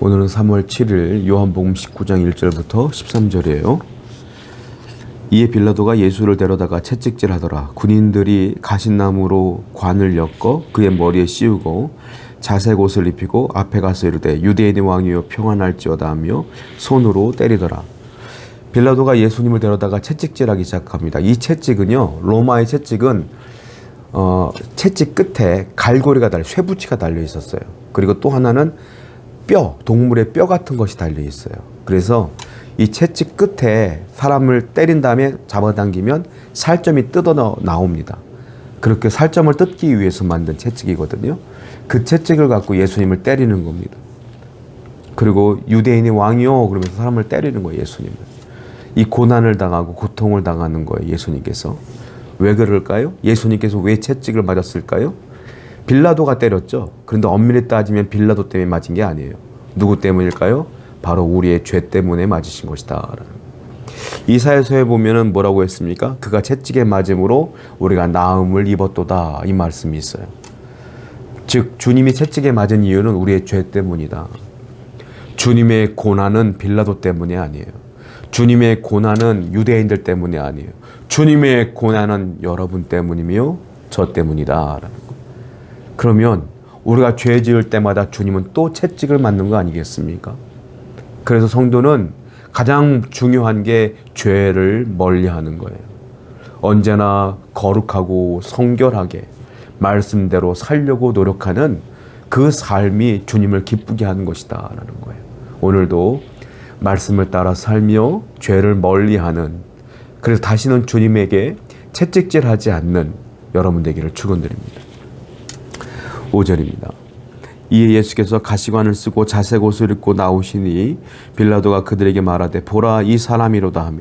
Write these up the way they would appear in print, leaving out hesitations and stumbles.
오늘은 3월 7일 요한복음 19장 1절부터 13절이에요. 이에 빌라도가 예수를 데려다가 채찍질하더라. 군인들이 가신나무로 관을 엮어 그의 머리에 씌우고 자색 옷을 입히고 앞에 가서 이르되 유대인의 왕이여 평안할지어다 하며 손으로 때리더라. 빌라도가 예수님을 데려다가 채찍질하기 시작합니다. 이 채찍은요, 로마의 채찍은 채찍 끝에 갈고리가 쇠붙이가 달려 있었어요. 그리고 또 하나는 동물의 뼈 같은 것이 달려 있어요. 그래서 이 채찍 끝에 사람을 때린 다음에 잡아당기면 살점이 뜯어 나옵니다. 그렇게 살점을 뜯기 위해서 만든 채찍이거든요. 그 채찍을 갖고 예수님을 때리는 겁니다. 그리고 유대인의 왕이요 그러면서 사람을 때리는 거예요, 예수님을. 이 고난을 당하고 고통을 당하는 거예요, 예수님께서. 왜 그럴까요? 예수님께서 왜 채찍을 맞았을까요? 빌라도가 때렸죠. 그런데 엄밀히 따지면 빌라도 때문에 맞은 게 아니에요. 누구 때문일까요? 바로 우리의 죄 때문에 맞으신 것이다. 이사야서에 보면은 뭐라고 했습니까? 그가 채찍에 맞음으로 우리가 나음을 입었도다, 이 말씀이 있어요. 즉 주님이 채찍에 맞은 이유는 우리의 죄 때문이다. 주님의 고난은 빌라도 때문이 아니에요. 주님의 고난은 유대인들 때문이 아니에요. 주님의 고난은 여러분 때문이며 저 때문이다. 그러면 우리가 죄 지을 때마다 주님은 또 채찍을 맞는 거 아니겠습니까? 그래서 성도는 가장 중요한 게 죄를 멀리하는 거예요. 언제나 거룩하고 성결하게 말씀대로 살려고 노력하는 그 삶이 주님을 기쁘게 하는 것이다 라는 거예요. 오늘도 말씀을 따라 살며 죄를 멀리하는, 그래서 다시는 주님에게 채찍질하지 않는 여러분 되기를 축원드립니다. 5절입니다. 이에 예수께서 가시관을 쓰고 자색 옷을 입고 나오시니 빌라도가 그들에게 말하되 보라 이 사람이로다 하며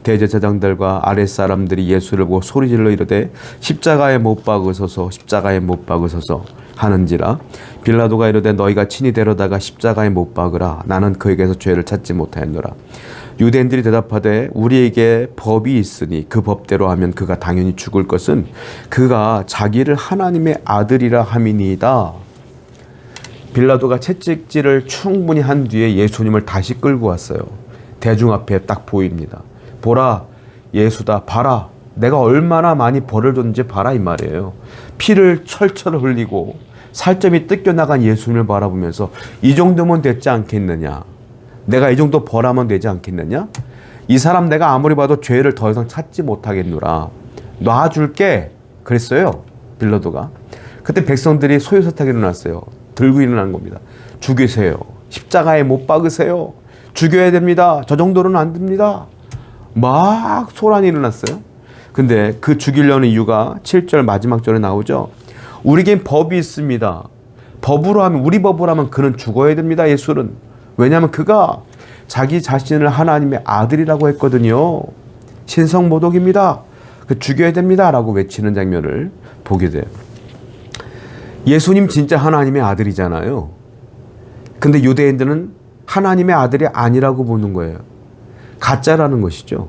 대제사장들과 아랫사람들이 예수를 보고 소리질러 이르되 십자가에 못 박으소서 십자가에 못 박으소서 하는지라. 빌라도가 이르되 너희가 친히 데려다가 십자가에 못 박으라. 나는 그에게서 죄를 찾지 못하였노라. 유대인들이 대답하되 우리에게 법이 있으니 그 법대로 하면 그가 당연히 죽을 것은 그가 자기를 하나님의 아들이라 함이니이다. 빌라도가 채찍질을 충분히 한 뒤에 예수님을 다시 끌고 왔어요. 대중 앞에 딱 보입니다. 보라 예수다. 봐라 내가 얼마나 많이 벌을 줬는지 봐라, 이 말이에요. 피를 철철 흘리고 살점이 뜯겨나간 예수님을 바라보면서 이 정도면 됐지 않겠느냐, 내가 이 정도 벌하면 되지 않겠느냐, 이 사람 내가 아무리 봐도 죄를 더 이상 찾지 못하겠노라, 놔줄게 그랬어요, 빌라도가. 그때 백성들이 소요사타게 일어났어요. 들고 일어난 겁니다. 죽이세요, 십자가에 못 박으세요, 죽여야 됩니다, 저 정도는 안 됩니다, 막 소란이 일어났어요. 근데 그 죽이려는 이유가 7절 마지막 절에 나오죠. 우리에겐 법이 있습니다. 법으로 하면, 우리 법으로 하면 그는 죽어야 됩니다, 예수는. 왜냐하면 그가 자기 자신을 하나님의 아들이라고 했거든요. 신성모독입니다. 그 죽여야 됩니다 라고 외치는 장면을 보게 돼요. 예수님 진짜 하나님의 아들이잖아요. 근데 유대인들은 하나님의 아들이 아니라고 보는 거예요. 가짜라는 것이죠.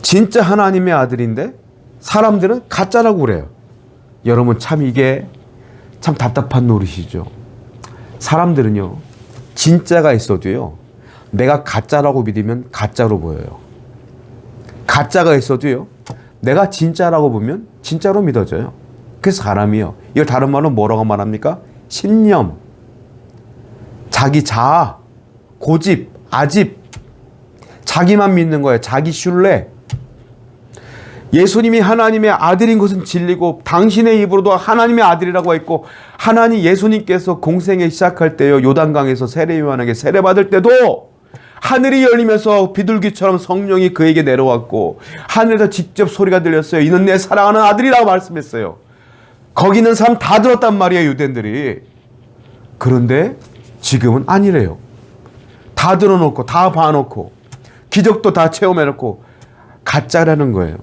진짜 하나님의 아들인데 사람들은 가짜라고 그래요. 여러분 참 이게 참 답답한 노릇이죠. 사람들은요 진짜가 있어도요 내가 가짜라고 믿으면 가짜로 보여요. 가짜가 있어도요 내가 진짜라고 보면 진짜로 믿어져요. 그래서 사람이요, 이걸 다른 말로 뭐라고 말합니까? 신념, 자기 자아, 고집, 아집, 자기만 믿는 거예요. 자기 신뢰. 예수님이 하나님의 아들인 것은 진리고 당신의 입으로도 하나님의 아들이라고 했고, 하나님 예수님께서 공생에 시작할 때요 요단강에서 세례요한에게 세례받을 때도 하늘이 열리면서 비둘기처럼 성령이 그에게 내려왔고 하늘에서 직접 소리가 들렸어요. 이는 내 사랑하는 아들이라고 말씀했어요. 거기 있는 사람 다 들었단 말이에요, 유대인들이. 그런데 지금은 아니래요. 다 들어놓고 다 봐놓고 기적도 다 체험해놓고 가짜라는 거예요.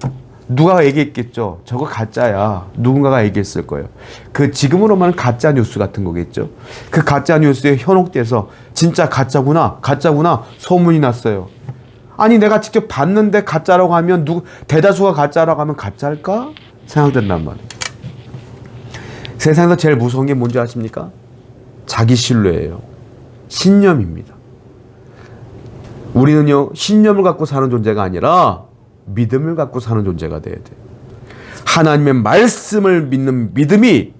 누가 얘기했겠죠? 저거 가짜야. 누군가가 얘기했을 거예요. 그 지금으로만 가짜 뉴스 같은 거겠죠. 그 가짜 뉴스에 현혹돼서 진짜 가짜구나, 가짜구나 소문이 났어요. 아니 내가 직접 봤는데 가짜라고 하면 대다수가 가짜라고 하면 가짜일까? 생각된단 말이에요. 세상에서 제일 무서운 게 뭔지 아십니까? 자기 신뢰예요. 신념입니다. 우리는요, 신념을 갖고 사는 존재가 아니라 믿음을 갖고 사는 존재가 돼야 돼요. 하나님의 말씀을 믿는 믿음이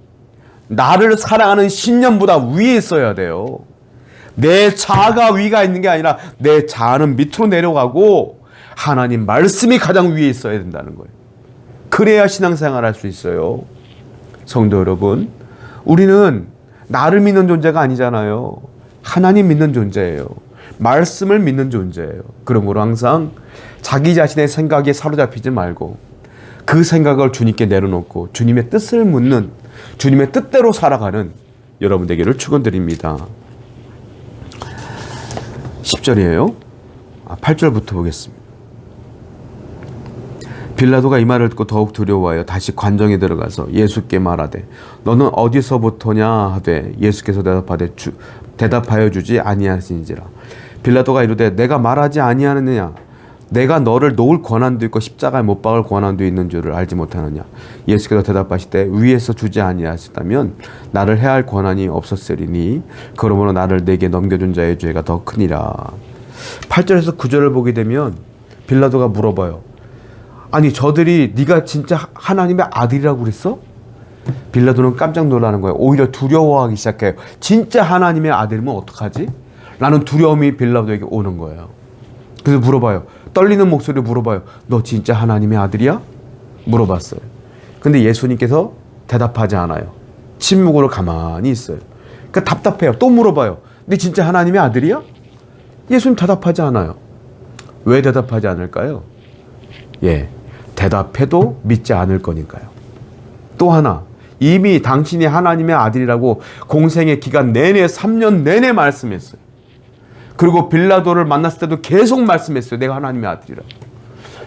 나를 사랑하는 신념보다 위에 있어야 돼요. 내 자아가 위가 있는 게 아니라 내 자아는 밑으로 내려가고 하나님 말씀이 가장 위에 있어야 된다는 거예요. 그래야 신앙생활 할 수 있어요. 성도 여러분, 우리는 나를 믿는 존재가 아니잖아요. 하나님 믿는 존재예요. 말씀을 믿는 존재예요. 그러므로 항상 자기 자신의 생각에 사로잡히지 말고 그 생각을 주님께 내려놓고 주님의 뜻을 묻는, 주님의 뜻대로 살아가는 여러분 되기를 축원드립니다. 10절이에요. 8절부터 보겠습니다. 빌라도가 이 말을 듣고 더욱 두려워하여 다시 관정에 들어가서 예수께 말하되 너는 어디서부터냐 하되 예수께서 대답하여 주지 아니하시니라. 빌라도가 이르되 내가 말하지 아니하느냐 내가 너를 놓을 권한도 있고 십자가에 못 박을 권한도 있는 줄을 알지 못하느냐. 예수께서 대답하시되 위에서 주지 아니하셨다면 나를 해할 권한이 없었으리니 그러므로 나를 내게 넘겨준 자의 죄가 더 크니라. 8절에서 9절을 보게 되면 빌라도가 물어봐요. 아니 저들이 네가 진짜 하나님의 아들이라고 그랬어? 빌라도는 깜짝 놀라는 거예요. 오히려 두려워하기 시작해요. 진짜 하나님의 아들이면 어떡하지? 라는 두려움이 빌라도에게 오는 거예요. 그래서 물어봐요. 떨리는 목소리로 물어봐요. 너 진짜 하나님의 아들이야? 물어봤어요. 근데 예수님께서 대답하지 않아요. 침묵으로 가만히 있어요. 그러니까 답답해요. 또 물어봐요. 너 진짜 하나님의 아들이야? 예수님 대답하지 않아요. 왜 대답하지 않을까요? 대답해도 믿지 않을 거니까요. 또 하나, 이미 당신이 하나님의 아들이라고 공생의 기간 내내 3년 내내 말씀했어요. 그리고 빌라도를 만났을 때도 계속 말씀했어요. 내가 하나님의 아들이라고.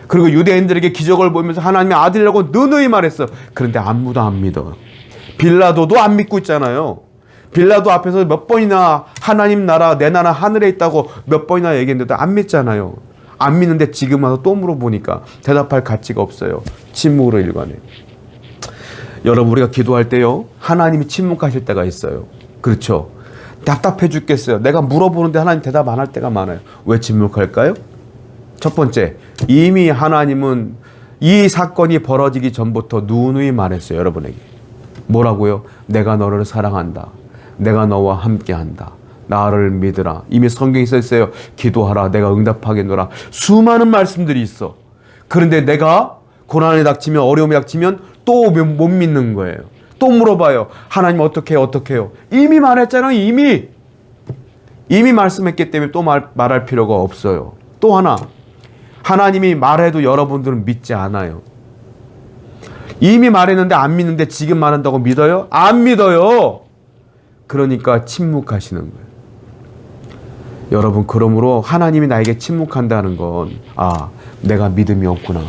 그리고 유대인들에게 기적을 보이면서 하나님의 아들이라고 느느이 말했어요. 그런데 아무도 안 믿어. 빌라도도 안 믿고 있잖아요. 빌라도 앞에서 몇 번이나 하나님 나라, 내 나라 하늘에 있다고 몇 번이나 얘기했는데도 안 믿잖아요. 안 믿는데 지금 와서 또 물어보니까 대답할 가치가 없어요. 침묵으로 일관해. 여러분, 우리가 기도할 때요, 하나님이 침묵하실 때가 있어요. 그렇죠? 답답해 죽겠어요. 내가 물어보는데 하나님 대답 안 할 때가 많아요. 왜 침묵할까요? 첫 번째, 이미 하나님은 이 사건이 벌어지기 전부터 누누이 말했어요. 여러분에게. 뭐라고요? 내가 너를 사랑한다. 내가 너와 함께한다. 나를 믿으라. 이미 성경에 써 있어요. 기도하라. 내가 응답하겠노라. 수많은 말씀들이 있어. 그런데 내가 고난이 닥치면, 어려움이 닥치면 또 못 믿는 거예요. 또 물어봐요. 하나님 어떻게 해요? 어떻게 해요? 이미 말했잖아요. 이미 말씀했기 때문에 또 말할 필요가 없어요. 또 하나, 하나님이 말해도 여러분들은 믿지 않아요. 이미 말했는데 안 믿는데 지금 말한다고 믿어요? 안 믿어요. 그러니까 침묵하시는 거예요. 여러분, 그러므로 하나님이 나에게 침묵한다는 건 내가 믿음이 없구나.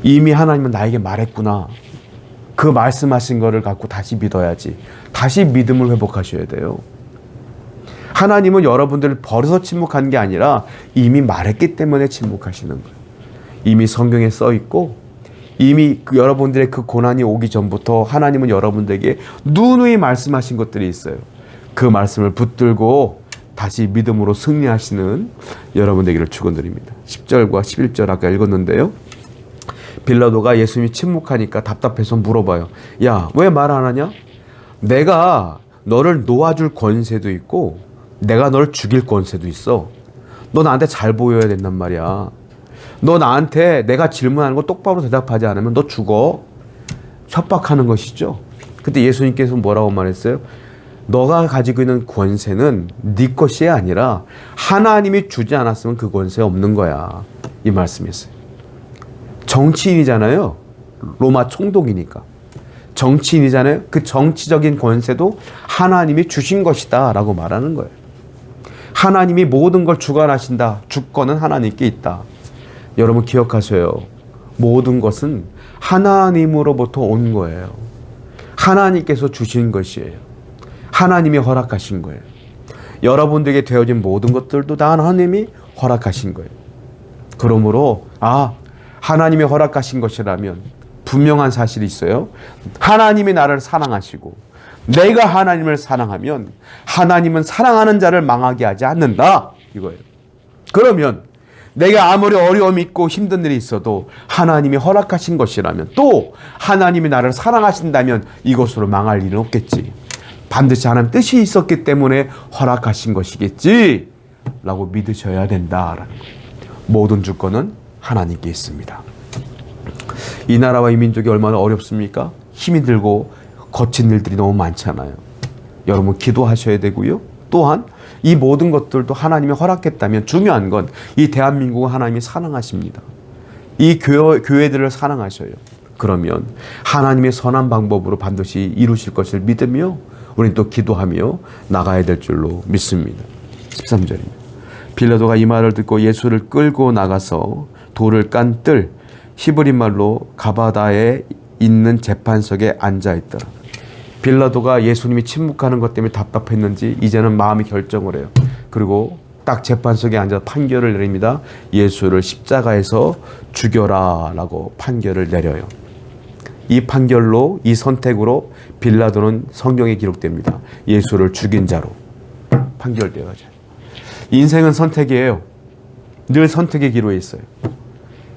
이미 하나님은 나에게 말했구나. 그 말씀하신 거를 갖고 다시 믿어야지. 다시 믿음을 회복하셔야 돼요. 하나님은 여러분들을 버려서 침묵한 게 아니라 이미 말했기 때문에 침묵하시는 거예요. 이미 성경에 써 있고 이미 여러분들의 그 고난이 오기 전부터 하나님은 여러분들에게 누누이 말씀하신 것들이 있어요. 그 말씀을 붙들고 다시 믿음으로 승리하시는 여러분 되기를 축원드립니다. 10절과 11절 아까 읽었는데요. 빌라도가 예수님이 침묵하니까 답답해서 물어봐요. 야, 왜 말 안 하냐? 내가 너를 놓아줄 권세도 있고 내가 너를 죽일 권세도 있어. 너 나한테 잘 보여야 된단 말이야. 너 나한테 내가 질문하는 거 똑바로 대답하지 않으면 너 죽어. 협박하는 것이죠. 그때 예수님께서 뭐라고 말했어요? 너가 가지고 있는 권세는 네 것이 아니라 하나님이 주지 않았으면 그 권세 없는 거야. 이 말씀이었어요. 정치인이잖아요. 로마 총독이니까. 정치인이잖아요. 그 정치적인 권세도 하나님이 주신 것이다 라고 말하는 거예요. 하나님이 모든 걸 주관하신다. 주권은 하나님께 있다. 여러분 기억하세요. 모든 것은 하나님으로부터 온 거예요. 하나님께서 주신 것이에요. 하나님이 허락하신 거예요. 여러분들에게 되어진 모든 것들도 다 하나님이 허락하신 거예요. 그러므로 하나님이 허락하신 것이라면 분명한 사실이 있어요. 하나님이 나를 사랑하시고 내가 하나님을 사랑하면 하나님은 사랑하는 자를 망하게 하지 않는다. 이거예요. 그러면 내가 아무리 어려움이 있고 힘든 일이 있어도 하나님이 허락하신 것이라면, 또 하나님이 나를 사랑하신다면 이것으로 망할 일은 없겠지. 반드시 하나님 뜻이 있었기 때문에 허락하신 것이겠지 라고 믿으셔야 된다라는 거예요. 모든 주권은 하나님께 있습니다. 이 나라와 이 민족이 얼마나 어렵습니까? 힘이 들고 거친 일들이 너무 많잖아요. 여러분 기도하셔야 되고요. 또한 이 모든 것들도 하나님이 허락했다면 중요한 건 이 대한민국은 하나님이 사랑하십니다. 이 교회들을 사랑하셔요. 그러면 하나님의 선한 방법으로 반드시 이루실 것을 믿으며 우리는 또 기도하며 나가야 될 줄로 믿습니다. 13절입니다. 빌라도가 이 말을 듣고 예수를 끌고 나가서 돌을 깐 뜰, 히브리 말로 가바다에 있는 재판석에 앉아있더라. 빌라도가 예수님이 침묵하는 것 때문에 답답했는지 이제는 마음이 결정을 해요. 그리고 딱 재판석에 앉아서 판결을 내립니다. 예수를 십자가에서 죽여라 라고 판결을 내려요. 이 판결로, 이 선택으로 빌라도는 성경에 기록됩니다. 예수를 죽인 자로 판결되어져요. 인생은 선택이에요. 늘 선택의 기로에 있어요.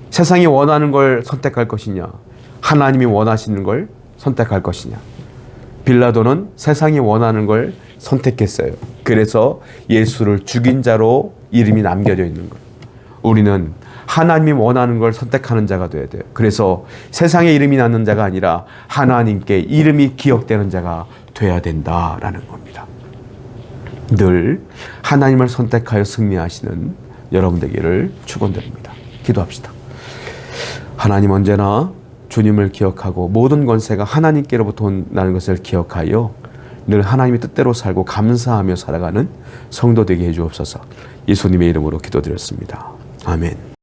세상이 원하는 걸 선택할 것이냐, 하나님이 원하시는 걸 선택할 것이냐. 빌라도는 세상이 원하는 걸 선택했어요. 그래서 예수를 죽인 자로 이름이 남겨져 있는 거예요. 우리는 하나님이 원하는 걸 선택하는 자가 되어야 돼요. 그래서 세상에 이름이 남는 자가 아니라 하나님께 이름이 기억되는 자가 되어야 된다라는 겁니다. 늘 하나님을 선택하여 승리하시는 여러분 되기를 축원드립니다. 기도합시다. 하나님, 언제나 주님을 기억하고 모든 권세가 하나님께로부터 온다는 것을 기억하여 늘 하나님의 뜻대로 살고 감사하며 살아가는 성도 되게 해주옵소서. 예수님의 이름으로 기도드렸습니다. 아멘.